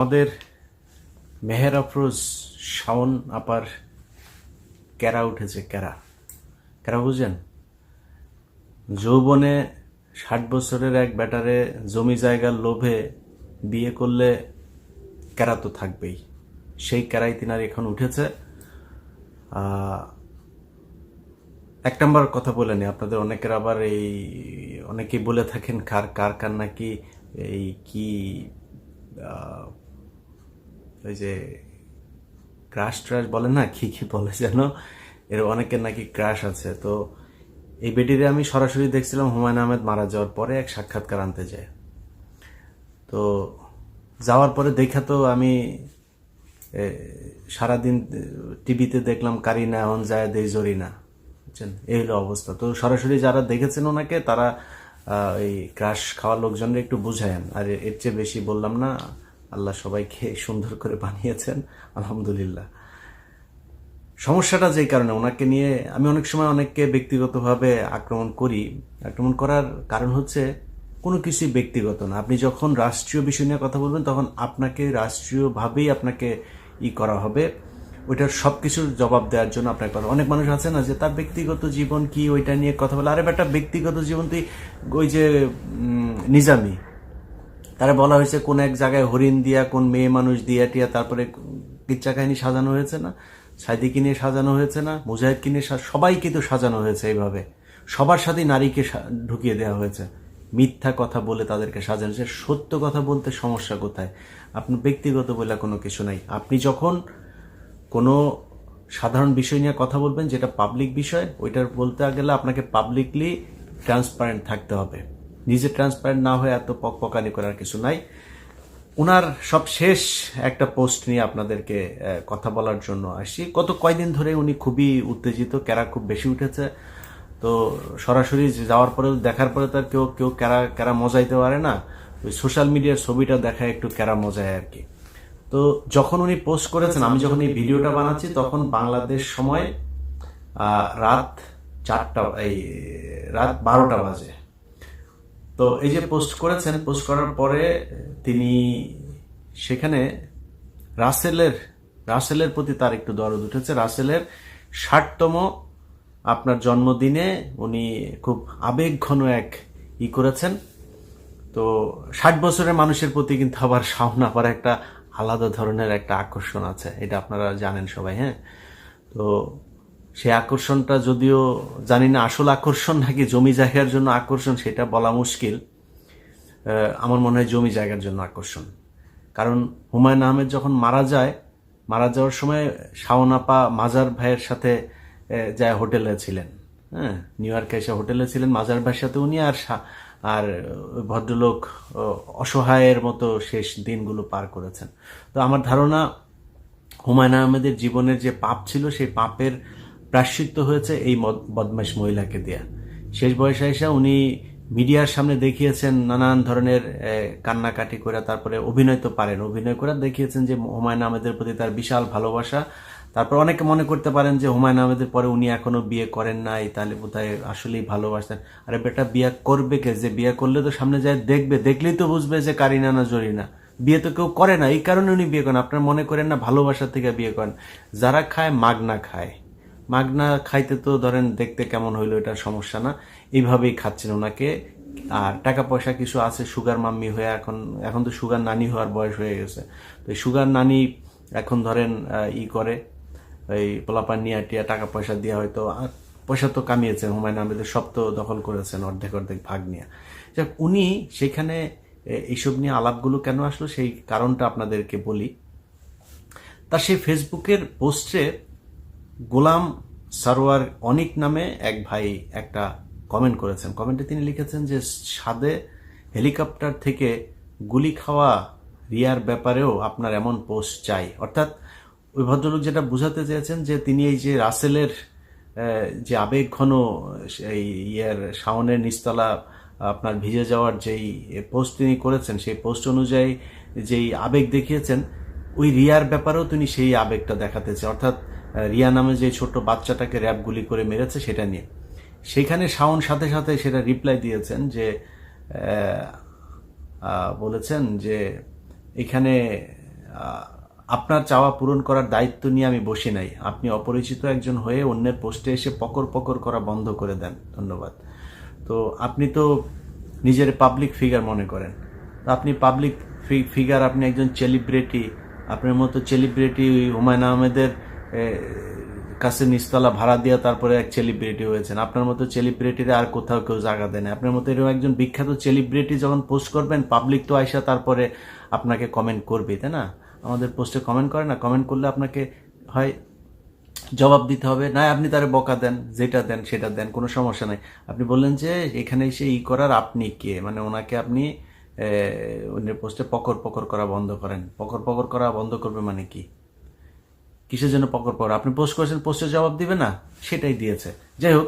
আমাদের মেহের আফরোজ শাওন আপার ক্যারা উঠেছে। ক্যারা ক্যারা বুঝেন? যৌবনে 60 বছরের এক ব্যাটারে জমি জায়গার লোভে বিয়ে করলে ক্যারা তো থাকবেই। সেই ক্যারাই তিনার এখন উঠেছে। এক নম্বর কথা বলে নি, আপনাদের অনেকের আবার অনেকেই বলে থাকেন কার কার কার নাকি এই কি ওই যে ক্রাশ ট্রাশ বলে না, কি কি বলে যেন, এর অনেকের নাকি ক্রাশ আছে। তো এই বেটিরে আমি সরাসরি দেখছিলাম হুমায়ুন আহমেদ মারা যাওয়ার পরে এক সাক্ষাৎকার আনতে যায়। তো যাওয়ার পরে দেখা তো আমি সারাদিন টিভিতে দেখলাম কারিনা এখন যায় দেই জরিনা, বুঝছেন? এই হলো অবস্থা। তো সরাসরি যারা দেখেছেন ওনাকে তারা এই ক্রাশ খাওয়া লোকজনরা একটু বুঝায়েন। আর এর চেয়ে বেশি বললাম না। আল্লাহ সবাইকে সুন্দর করে বানিয়েছেন, আলহামদুলিল্লাহ। সমস্যাটা যেই কারণে ওনাকে নিয়ে আমি অনেক সময় অনেককে ব্যক্তিগতভাবে আক্রমণ করার কারণ হচ্ছে কোনো কিছুই ব্যক্তিগত না। আপনি যখন রাষ্ট্রীয় বিষয় নিয়ে কথা বলবেন তখন আপনাকে রাষ্ট্রীয়ভাবেই আপনাকে করা হবে, ওইটার সব কিছুর জবাব দেওয়ার জন্য আপনার কথা। অনেক মানুষ আছে না যে তার ব্যক্তিগত জীবন কি ওইটা নিয়ে কথা বলে। আরে বেটা, ব্যক্তিগত জীবন তুই ওই যে নিজামি, তারা বলা হয়েছে কোন এক জায়গায় হরিণ দিয়া কোন মেয়ে মানুষ দিয়া টিয়া তারপরে কিচ্ছা কাহিনী সাজানো হয়েছে না, সাইদিকে নিয়ে সাজানো হয়েছে না, মুজাহিদকে নিয়ে সবাইকে তো সাজানো হয়েছে এইভাবে। সবার সাথে নারীকে ঢুকিয়ে দেওয়া হয়েছে। মিথ্যা কথা বলে তাদেরকে সাজানো হয়েছে। সত্য কথা বলতে সমস্যা কোথায়? আপনার ব্যক্তিগত বলে কোনো কিছু নাই। আপনি যখন কোনো সাধারণ বিষয় নিয়ে কথা বলবেন যেটা পাবলিক বিষয়, ওইটার বলতে গেলে আপনাকে পাবলিকলি ট্রান্সপারেন্ট থাকতে হবে। নিজে ট্রান্সপারেন্ট না হয়ে এত পকপকানি করার কিছু নাই। ওনার সব শেষ একটা পোস্ট নিয়ে আপনাদেরকে কথা বলার জন্য আসি। গত কয়দিন ধরে উনি খুবই উত্তেজিত, ক্যারা খুব বেশি উঠেছে। তো সরাসরি যাওয়ার পরে দেখার পরে তার কেউ কেউ ক্যারা মজাইতে পারে না, ওই সোশ্যাল মিডিয়ার ছবিটা দেখায় একটু ক্যারা মজায় আর কি। তো যখন উনি পোস্ট করেছেন, আমি যখন এই ভিডিওটা বানাচ্ছি তখন বাংলাদেশ সময় রাত 12টা বাজে। তো এই যে পোস্ট করেছেন, পোস্ট করার পরে তিনি সেখানে রাসেলের প্রতি তার একটু দরদ উঠেছে। রাসেলের 60তম আপনার জন্মদিনে উনি খুব আবেগঘন এক করেছেন। তো 60 বছরের মানুষের প্রতি কিন্তু আবার শাওন আপার একটা আলাদা ধরনের একটা আকর্ষণ আছে, এটা আপনারা জানেন সবাই। হ্যাঁ, তো সেই আকর্ষণটা যদিও জানি না আসল আকর্ষণ নাকি জমি জায়গার জন্য আকর্ষণ, সেটা বলা মুশকিল। আমার মনে হয় জমি জায়গার জন্য আকর্ষণ। কারণ হুমায়ুন আহমেদ যখন মারা যাওয়ার সময় শাওন আপা মাজার ভাইয়ের সাথে যায় হোটেলে ছিলেন। হ্যাঁ, নিউ ইয়র্কে এসে হোটেলে ছিলেন মাজার ভাইয়ের সাথে উনি। আর ভদ্রলোক অসহায়ের মতো শেষ দিনগুলো পার করেছেন। তো আমার ধারণা হুমায়ুন আহমেদের জীবনের যে পাপ ছিল সেই পাপের প্রায়শ্চিত্ত হয়েছে এই বদমাইশ মহিলাকে দেয়া। শেষ বয়সে এসে উনি মিডিয়ার সামনে দেখিয়েছেন নানান ধরনের কান্নাকাটি করে, তারপরে অভিনয় তো পারেন, অভিনয় করে দেখিয়েছেন যে হুমায়ুন আহমেদের প্রতি তার বিশাল ভালোবাসা। তারপর অনেকে মনে করতে পারেন যে হুমায়ুন আহমেদের পরে উনি এখনো বিয়ে করেন নাই, তাহলে বোধহয় আসলেই ভালোবাসতেন। আরে বেটা, বিয়ে করবে কে? যে বিয়ে করলে তো সামনে যায় দেখবে, দেখলেই তো বুঝবে যে কারিনা না জরিনা। বিয়ে তো কেউ করে না, এই কারণে উনি বিয়ে করেন। আপনারা মনে করেন না ভালোবাসা থেকে বিয়ে করেন। যারা খায় মাগনা খায়, মাগনা খাইতে তো ধরেন দেখতে কেমন হইলো এটার সমস্যা না, এইভাবেই খাচ্ছেন ওনাকে। আর টাকা পয়সা কিছু আছে, সুগার মাম্মি হয়ে এখন তো সুগার নানি হওয়ার বয়স হয়ে গেছে। তো সুগার নানি এখন ধরেন করে এই পোলাপান নিয়ে টিয়া টাকা পয়সা দিয়ে হয়তো পয়সা তো কামিয়েছেন হুমায়ুন আহমেদের, সব তো দখল করেছেন অর্ধেক ভাগ নিয়ে। যাক, উনি সেখানে এইসব নিয়ে আলাপগুলো কেন আসলো সেই কারণটা আপনাদেরকে বলি। তার সেই ফেসবুকের পোস্টে গোলাম সারোয়ার অনিক নামে এক ভাই একটা কমেন্ট করেছেন। কমেন্টে তিনি লিখেছেন যে সাদে হেলিকপ্টার থেকে গুলি খাওয়া রিয়ার ব্যাপারেও আপনার এমন পোস্ট চাই। অর্থাৎ ওই ভদ্রলোক যেটা বোঝাতে চেয়েছেন যে তিনি এই যে রাসেলের যে আবেগঘন এই শাওনের নিচতলা আপনার ভিজে যাওয়ার যেই পোস্ট তিনি করেছেন, সেই পোস্ট অনুযায়ী যেই আবেগ দেখিয়েছেন, ওই রিয়ার ব্যাপারেও তিনি সেই আবেগটা দেখাতে চান। অর্থাৎ রিয়া নামে যে ছোট বাচ্চাটাকে র্যাপ গুলি করে মেরেছে সেটা নিয়ে। সেখানে শাওন সাথে সাথে সেটা রিপ্লাই দিয়েছেন যে বলেছেন যে এখানে আপনার চাওয়া পূরণ করার দায়িত্ব নিয়ে আমি বসে নাই। আপনি অপরিচিত একজন হয়ে অন্যের পোস্টে এসে পকর পকর করা বন্ধ করে দেন। ধন্যবাদ। তো আপনি তো নিজের পাবলিক ফিগার মনে করেন, তো আপনি পাবলিক ফিগার, আপনি একজন সেলিব্রিটি। আপনার মতো সেলিব্রিটি হুমায়ুন আহমেদের কাছে নিচতলা ভাড়া দিয়ে তারপরে এক সেলিব্রিটি হয়েছেন। আপনার মতো সেলিব্রিটিরা আর কোথাও কেউ জায়গা দেয় না। আপনার মতো এরকম একজন বিখ্যাত সেলিব্রিটি যখন পোস্ট করবেন, পাবলিক তো আইসা তারপরে আপনাকে কমেন্ট করবে, তাই না? আমাদের পোস্টে কমেন্ট করে না? কমেন্ট করলে আপনাকে হয় জবাব দিতে হবে, না আপনি তারে বকা দেন, যেটা দেন সেটা দেন, কোনো সমস্যা নাই। আপনি বললেন যে এখানে এসে করার আপনি কে, মানে ওনাকে আপনি অন্যের পোস্টে পকর পকর করা বন্ধ করেন। পকর পকর করা বন্ধ করবে মানে কি? কিসের জন্য পকর পকর? আপনি পোস্ট করেছেন, পোস্টের জবাব দিবে না? সেটাই দিয়েছে। যাই হোক,